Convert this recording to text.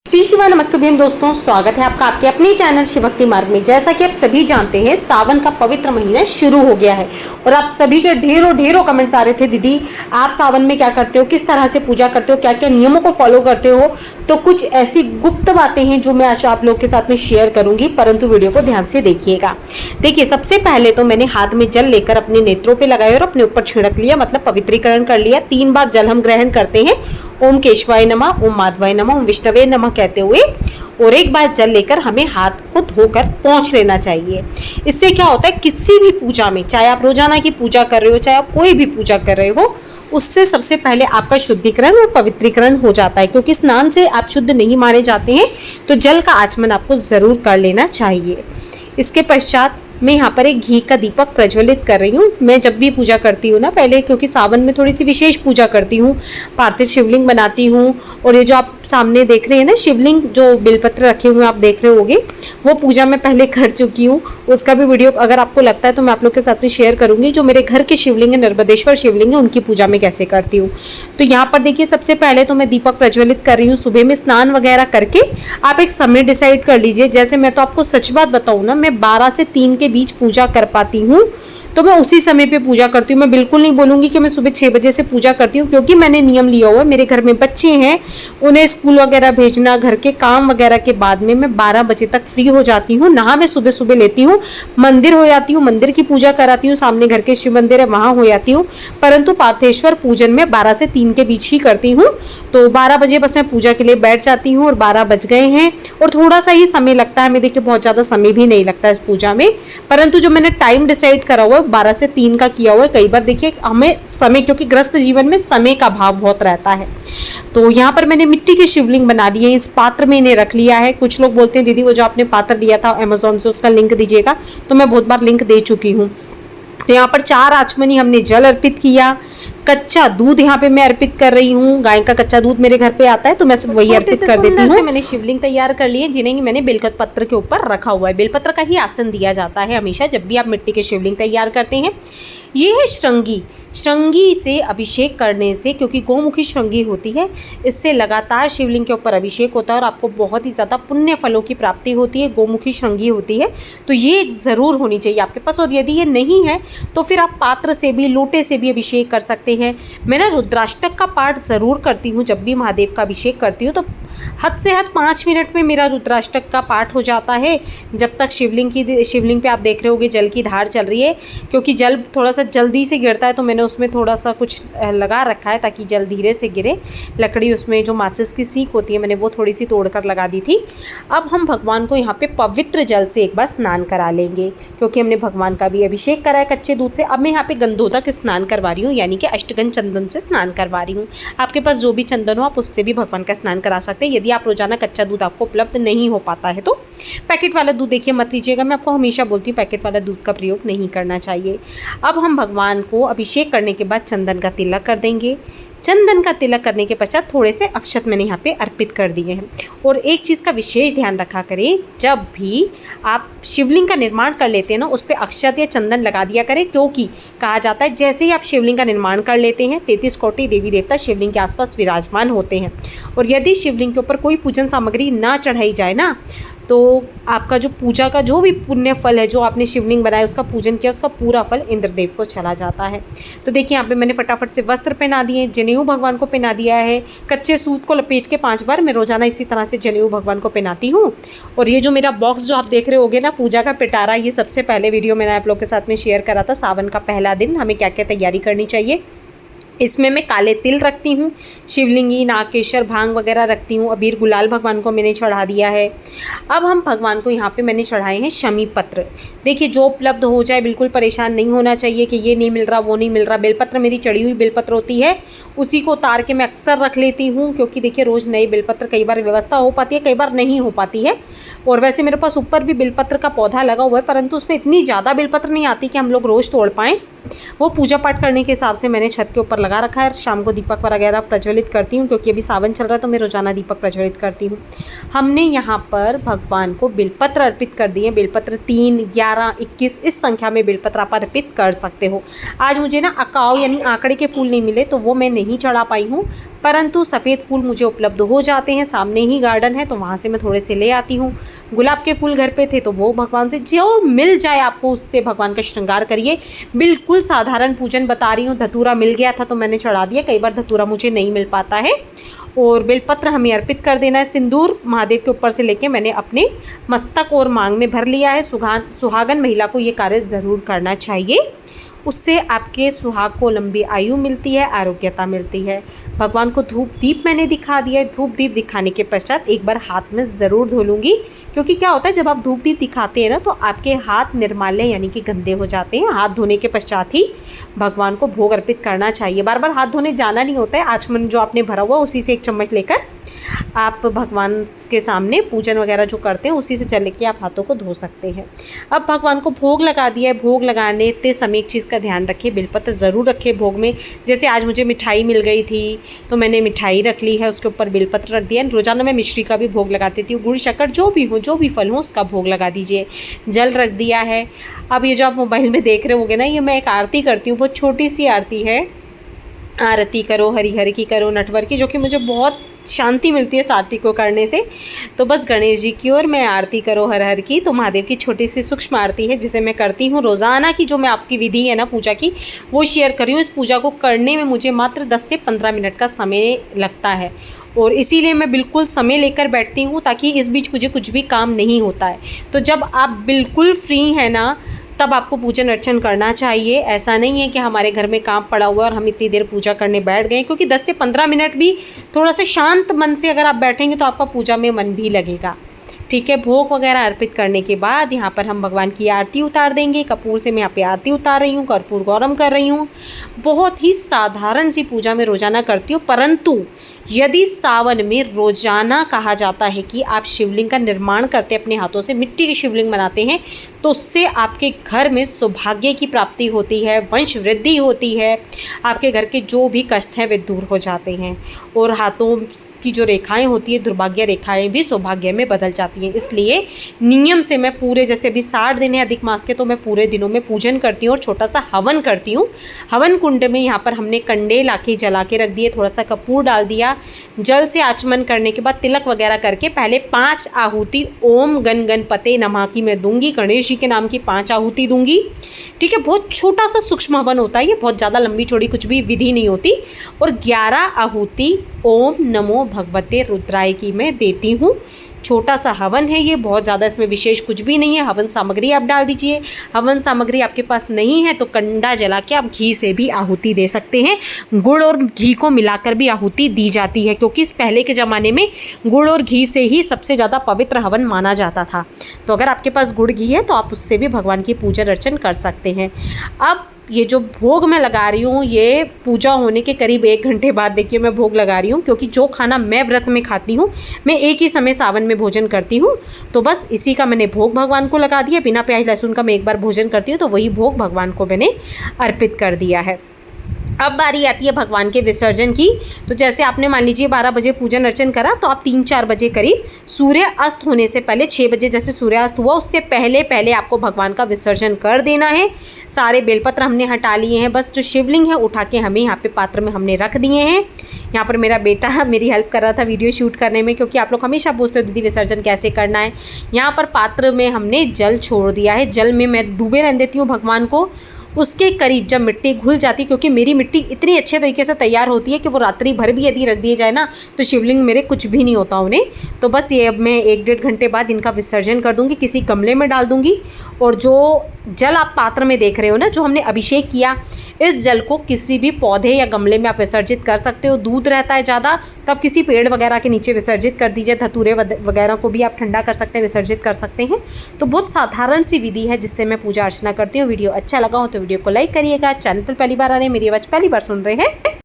श्री शिवा नमस्तुभ्यम दोस्तों, स्वागत है आपका आपके अपने चैनल शिवभक्ति मार्ग में। जैसा कि आप सभी जानते हैं, सावन का पवित्र महीना शुरू हो गया है और आप सभी के ढेरों कमेंट्स आ रहे थे, दीदी आप सावन में क्या करते हो, किस तरह से पूजा करते हो, क्या क्या नियमों को फॉलो करते हो। तो कुछ ऐसी गुप्त बातें हैं जो मैं आज आप लोग के साथ में शेयर करूंगी, परंतु वीडियो को ध्यान से देखिएगा। देखिए, सबसे पहले तो मैंने हाथ में जल लेकर अपने नेत्रों पे लगाया और अपने ऊपर छिड़क लिया, मतलब पवित्रीकरण कर लिया। 3 बार जल हम ग्रहण करते हैं, ओम केशवाय नमः, ओम माधवाय नमः, ओम विष्णवे नमः कहते हुए, और एक बार जल लेकर हमें हाथ को धोकर पोंछ लेना चाहिए। इससे क्या होता है, किसी भी पूजा में, चाहे आप रोजाना की पूजा कर रहे हो, चाहे आप कोई भी पूजा कर रहे हो, उससे सबसे पहले आपका शुद्धिकरण और पवित्रीकरण हो जाता है। क्योंकि स्नान से आप शुद्ध नहीं माने जाते हैं, तो जल का आचमन आपको जरूर कर लेना चाहिए। इसके पश्चात मैं यहाँ पर एक घी का दीपक प्रज्वलित कर रही हूँ। मैं जब भी पूजा करती हूँ ना, पहले क्योंकि सावन में थोड़ी सी विशेष पूजा करती हूँ, पार्थिव शिवलिंग बनाती हूँ। और ये जो आप सामने देख रहे हैं ना शिवलिंग, जो बेलपत्र रखे हुए आप देख रहे होंगे, वो पूजा मैं पहले कर चुकी हूँ। उसका भी वीडियो अगर आपको लगता है तो मैं आप लोग के साथ में शेयर करूँगी। जो मेरे घर के शिवलिंग है, नर्मदेश्वर शिवलिंग है, उनकी पूजा मैं कैसे करती हूँ। तो यहाँ पर देखिए, सबसे पहले तो मैं दीपक प्रज्वलित कर रही हूँ। सुबह में स्नान वगैरह करके आप एक समय डिसाइड कर लीजिए। जैसे मैं तो आपको सच बात बताऊँ ना, मैं 12 से 3 के बीच पूजा कर पाती हूँ, तो मैं उसी समय पे पूजा करती हूँ। मैं बिल्कुल नहीं बोलूँगी कि मैं सुबह 6 बजे से पूजा करती हूँ, क्योंकि मैंने नियम लिया हुआ है। मेरे घर में बच्चे हैं, उन्हें स्कूल वगैरह भेजना, घर के काम वगैरह के बाद में मैं 12 बजे तक फ्री हो जाती हूँ। नहा मैं सुबह सुबह लेती हूँ, मंदिर हो जाती हूँ, मंदिर की पूजा कराती हूँ, सामने घर के शिव मंदिर है वहाँ हो जाती हूँ। परंतु पार्थेश्वर पूजन में 12 से 3 के बीच ही करती हूँ। तो 12 बजे बस मैं पूजा के लिए बैठ जाती हूँ और 12 बज गए हैं और थोड़ा सा ही समय लगता है। मैं देखिए बहुत ज़्यादा समय भी नहीं लगता इस पूजा में, परंतु जो मैंने टाइम डिसाइड करा हुआ है 12 से 3 का किया हुआ है। कई बार देखिए हमें समय, क्योंकि ग्रस्त जीवन में समय का भाव बहुत रहता है। तो यहाँ पर मैंने मिट्टी की शिवलिंग बना ली है, इस पात्र में इन्हें रख लिया है। कुछ लोग बोलते हैं दीदी वो जो आपने पात्र लिया था अमेजोन से, उसका लिंक दीजिएगा, तो मैं बहुत बार लिंक दे चुकी हूँ। तो यहाँ पर 4 आचमनी हमने जल अर्पित किया। कच्चा दूध यहाँ पे मैं अर्पित कर रही हूँ। गाय का कच्चा दूध मेरे घर पे आता है, तो मैं सब वही अर्पित कर देती हूँ। मैंने शिवलिंग तैयार कर ली है, जिन्हें मैंने बेलपत्र पत्र के ऊपर रखा हुआ है। बेलपत्र का ही आसन दिया जाता है हमेशा जब भी आप मिट्टी के शिवलिंग तैयार करते हैं। ये है श्रृंगी। श्रृंगी से अभिषेक करने से, क्योंकि गौमुखी श्रृंगी होती है, इससे लगातार शिवलिंग के ऊपर अभिषेक होता है और आपको बहुत ही ज़्यादा पुण्य फलों की प्राप्ति होती है। गौमुखी श्रृंगी होती है, तो ये ज़रूर होनी चाहिए आपके पास। और यदि ये नहीं है तो फिर आप पात्र से भी, लोटे से भी अभिषेक कर सकते हैं। मैं ना रुद्राष्टक का पाठ ज़रूर करती हूँ जब भी महादेव का अभिषेक करती हूँ। तो हद से हद 5 मिनट में मेरा रुद्राष्टक का पाठ हो जाता है। जब तक शिवलिंग पे आप देख रहे होगे जल की धार चल रही है, क्योंकि जल थोड़ा सा जल्दी से गिरता है, तो मैंने उसमें थोड़ा सा कुछ लगा रखा है ताकि जल धीरे से गिरे। लकड़ी, उसमें जो माचिस की सीख होती है, मैंने वो थोड़ी सी तोड़कर लगा दी थी। अब हम भगवान को यहाँ पे पवित्र जल से एक बार स्नान करा लेंगे, क्योंकि हमने भगवान का भी अभिषेक करा है कच्चे दूध से। अब मैं यहाँ पे गंधोदक स्नान करवा रही हूँ, यानी कि अष्टगंध चंदन से स्नान करवा रही हूँ। आपके पास जो भी चंदन हो आप उससे भी भगवान का स्नान करा सकते हैं। यदि आप रोजाना कच्चा दूध आपको उपलब्ध नहीं हो पाता है तो पैकेट वाला दूध देखिए मत लीजिएगा। मैं आपको हमेशा बोलती हूँ पैकेट वाला दूध का प्रयोग नहीं करना चाहिए। अब हम भगवान को अभिषेक करने के बाद चंदन का तिलक कर देंगे। चंदन का तिलक करने के पश्चात थोड़े से अक्षत मैंने यहाँ पे अर्पित कर दिए हैं। और एक चीज़ का विशेष ध्यान रखा करें, जब भी आप शिवलिंग का निर्माण कर लेते हैं ना, उस पर अक्षत या चंदन लगा दिया करें, क्योंकि कहा जाता है जैसे ही आप शिवलिंग का निर्माण कर लेते हैं 33 कोटि देवी देवता शिवलिंग के आसपास विराजमान होते हैं। और यदि शिवलिंग के ऊपर कोई पूजन सामग्री ना चढ़ाई जाए ना, तो आपका जो पूजा का जो भी पुण्य फल है, जो आपने शिवलिंग बनाया उसका पूजन किया, उसका पूरा फल इंद्रदेव को चला जाता है। तो देखिए यहाँ पे मैंने फटाफट से वस्त्र पहना दिए, जनेऊ भगवान को पहना दिया है। कच्चे सूत को लपेट के 5 बार मैं रोजाना इसी तरह से जनेऊ भगवान को पहनाती हूँ। और ये जो मेरा बॉक्स जो आप देख रहे होगे ना, पूजा का पिटारा, ये सबसे पहले वीडियो मैंने आप लोग के साथ में शेयर करा था। सावन का पहला दिन हमें क्या क्या तैयारी करनी चाहिए। इसमें मैं काले तिल रखती हूँ, शिवलिंगी, नागकेशर, भांग वगैरह रखती हूँ। अबीर गुलाल भगवान को मैंने चढ़ा दिया है। अब हम भगवान को यहाँ पे मैंने चढ़ाए हैं शमी पत्र। देखिए जो उपलब्ध हो जाए, बिल्कुल परेशान नहीं होना चाहिए कि ये नहीं मिल रहा, वो नहीं मिल रहा। बेलपत्र मेरी चढ़ी हुई बेलपत्र होती है, उसी को उतार के मैं अक्सर रख लेती हूँ, क्योंकि देखिए रोज़ नए बेलपत्र कई बार व्यवस्था हो पाती है, कई बार नहीं हो पाती है। और वैसे मेरे पास ऊपर भी बेलपत्र का पौधा लगा हुआ है, परंतु उसमें इतनी ज़्यादा बेलपत्र नहीं आती कि हम लोग रोज़ तोड़ पाएँ। वो पूजा पाठ करने के हिसाब से मैंने छत के ऊपर लगा रखा है। शाम को दीपक वगैरह प्रज्वलित करती हूँ, क्योंकि अभी सावन चल रहा है तो मैं रोज़ाना दीपक प्रज्वलित करती हूँ। हमने यहाँ पर भगवान को बेलपत्र अर्पित कर दिए। बेलपत्र 3, 11, 21 इस संख्या में बेलपत्र आप अर्पित कर सकते हो। आज मुझे ना अकाव यानी आंकड़े के फूल नहीं मिले तो वो मैं नहीं चढ़ा पाई हूँ, परंतु सफ़ेद फूल मुझे उपलब्ध हो जाते हैं। सामने ही गार्डन है तो वहाँ से मैं थोड़े से ले आती हूँ। गुलाब के फूल घर पे थे तो वो भगवान से जो मिल जाए आपको उससे भगवान का श्रृंगार करिए। बिल्कुल साधारण पूजन बता रही हूँ। धतूरा मिल गया था तो मैंने चढ़ा दिया, कई बार धतूरा मुझे नहीं मिल पाता है। और बेलपत्र हमें अर्पित कर देना है। सिंदूर महादेव के ऊपर से लेके मैंने अपने मस्तक और मांग में भर लिया है। सुहागन महिला को ये कार्य ज़रूर करना चाहिए, उससे आपके सुहाग को लंबी आयु मिलती है, आरोग्यता मिलती है। भगवान को धूप दीप मैंने दिखा दिया है। धूप दीप दिखाने के पश्चात एक बार हाथ में ज़रूर धो लूँगी, क्योंकि क्या होता है जब आप धूप दीप दिखाते हैं ना तो आपके हाथ निर्माल्य यानी कि गंदे हो जाते हैं। हाथ धोने के पश्चात ही भगवान को भोग अर्पित करना चाहिए। बार बार हाथ धोने जाना नहीं होता है। आचमन जो आपने भरा हुआ उसी से एक चम्मच लेकर आप भगवान के सामने पूजन वगैरह जो करते हैं उसी से चल लेके आप हाथों को धो सकते हैं। अब भगवान को भोग लगा दिया है। भोग लगाने ते समय एक चीज़ का ध्यान रखिए, बेलपत्र ज़रूर रखिए भोग में। जैसे आज मुझे मिठाई मिल गई थी तो मैंने मिठाई रख ली है, उसके ऊपर बेलपत्र रख दिया। रोज़ाना मैं मिश्री का भी भोग लगाती थी। गुड़ शक्कर जो भी हो, जो भी फल हो उसका भोग लगा दीजिए। जल रख दिया है। अब ये जो आप मोबाइल में देख रहे होगे ना, ये मैं एक आरती करती हूँ, बहुत छोटी सी आरती है। आरती करो हरि हरि की, करो नटवर की, जो कि मुझे बहुत शांति मिलती है इस आरती को करने से। तो बस गणेश जी की और मैं आरती करो हर हर की, तो महादेव की छोटी सी सूक्ष्म आरती है जिसे मैं करती हूँ रोज़ाना की। जो मैं आपकी विधि है ना पूजा की वो शेयर कर रही हूँ। इस पूजा को करने में मुझे मात्र 10 से 15 मिनट का समय लगता है, और इसीलिए मैं बिल्कुल समय लेकर बैठती हूँ ताकि इस बीच मुझे कुछ भी काम नहीं होता है। तो जब आप बिल्कुल फ्री हैं ना तब आपको पूजन अर्चन करना चाहिए। ऐसा नहीं है कि हमारे घर में काम पड़ा हुआ है और हम इतनी देर पूजा करने बैठ गए, क्योंकि 10 से 15 मिनट भी थोड़ा सा शांत मन से अगर आप बैठेंगे तो आपका पूजा में मन भी लगेगा। ठीक है, भोग वगैरह अर्पित करने के बाद यहाँ पर हम भगवान की आरती उतार देंगे। कपूर से मैं यहाँ पे आरती उतार रही हूँ, कर्पूर गौरम कर रही हूँ। बहुत ही साधारण सी पूजा मैं रोज़ाना करती हूँ, परंतु यदि सावन में रोज़ाना कहा जाता है कि आप शिवलिंग का निर्माण करते अपने हाथों से, मिट्टी की शिवलिंग बनाते हैं, तो उससे आपके घर में सौभाग्य की प्राप्ति होती है, वंश वृद्धि होती है, आपके घर के जो भी कष्ट हैं वे दूर हो जाते हैं, और हाथों की जो रेखाएं होती है दुर्भाग्य रेखाएं भी सौभाग्य में बदल जाती हैं। इसलिए नियम से मैं पूरे, जैसे अभी 60 दिन है अधिक मास के, तो मैं पूरे दिनों में पूजन करती हूँ और छोटा सा हवन करती हूँ। हवन कुंड में यहाँ पर हमने कंडे लाके जला के रख दिए, थोड़ा सा कपूर डाल दिया। जल से आचमन करने के बाद तिलक वगैरह करके पहले 5 आहुति ओम गण गणपते नमः की मैं दूंगी। गणेश जी के नाम की 5 आहुति दूंगी। ठीक है, बहुत छोटा सा सूक्ष्म हवन होता है ये, बहुत ज़्यादा लंबी चौड़ी कुछ भी विधि नहीं होती। और 11 आहुति ओम नमो भगवते रुद्राय की मैं देती हूँ। छोटा सा हवन है ये, बहुत ज़्यादा इसमें विशेष कुछ भी नहीं है। हवन सामग्री आप डाल दीजिए। हवन सामग्री आपके पास नहीं है तो कंडा जला के आप घी से भी आहुति दे सकते हैं। गुड़ और घी को मिलाकर भी आहुति दी जाती है, क्योंकि इस पहले के ज़माने में गुड़ और घी से ही सबसे ज़्यादा पवित्र हवन माना जाता था। तो अगर आपके पास गुड़ घी है तो आप उससे भी भगवान की पूजन अर्चन कर सकते हैं। अब ये जो भोग मैं लगा रही हूँ ये पूजा होने के करीब 1 घंटे बाद देखिए मैं भोग लगा रही हूँ, क्योंकि जो खाना मैं व्रत में खाती हूँ मैं एक ही समय सावन में भोजन करती हूँ। तो बस इसी का मैंने भोग भगवान को लगा दिया। बिना प्याज लहसुन का मैं एक बार भोजन करती हूँ तो वही भोग भगवान को मैंने अर्पित कर दिया है। अब बारी आती है भगवान के विसर्जन की। तो जैसे आपने मान लीजिए 12 बजे पूजन अर्चन करा तो आप 3-4 बजे करीब सूर्य अस्त होने से पहले, 6 बजे जैसे सूर्यास्त हुआ उससे पहले पहले आपको भगवान का विसर्जन कर देना है। सारे बेलपत्र हमने हटा लिए हैं, बस जो शिवलिंग है उठा के हमें यहाँ पे पात्र में हमने रख दिए हैं। यहाँ पर मेरा बेटा मेरी हेल्प कर रहा था वीडियो शूट करने में, क्योंकि आप लोग हमेशा पूछते हो दीदी विसर्जन कैसे करना है। यहाँ पर पात्र में हमने जल छोड़ दिया है। जल में मैं डूबे रहने देती हूँ भगवान को। उसके करीब जब मिट्टी घुल जाती, क्योंकि मेरी मिट्टी इतनी अच्छे तरीके से तैयार होती है कि वो रात्रि भर भी यदि रख दिए जाए ना तो शिवलिंग मेरे कुछ भी नहीं होता उन्हें। तो बस ये अब मैं 1-1.5 घंटे बाद इनका विसर्जन कर दूंगी, किसी गमले में डाल दूंगी। और जो जल आप पात्र में देख रहे हो ना, जो हमने अभिषेक किया, इस जल को किसी भी पौधे या गमले में आप विसर्जित कर सकते हो। दूध रहता है ज़्यादा तो आप किसी पेड़ वगैरह के नीचे विसर्जित कर दीजिए। धतूरे वगैरह को भी आप ठंडा कर सकते हैं, विसर्जित कर सकते हैं। तो बहुत साधारण सी विधि है जिससे मैं पूजा अर्चना करती हूँ। वीडियो अच्छा लगा हो तो वीडियो को लाइक करिएगा। चैनल पर पहली बार आ रहे हैं, मेरी आवाज़ पहली बार सुन रहे हैं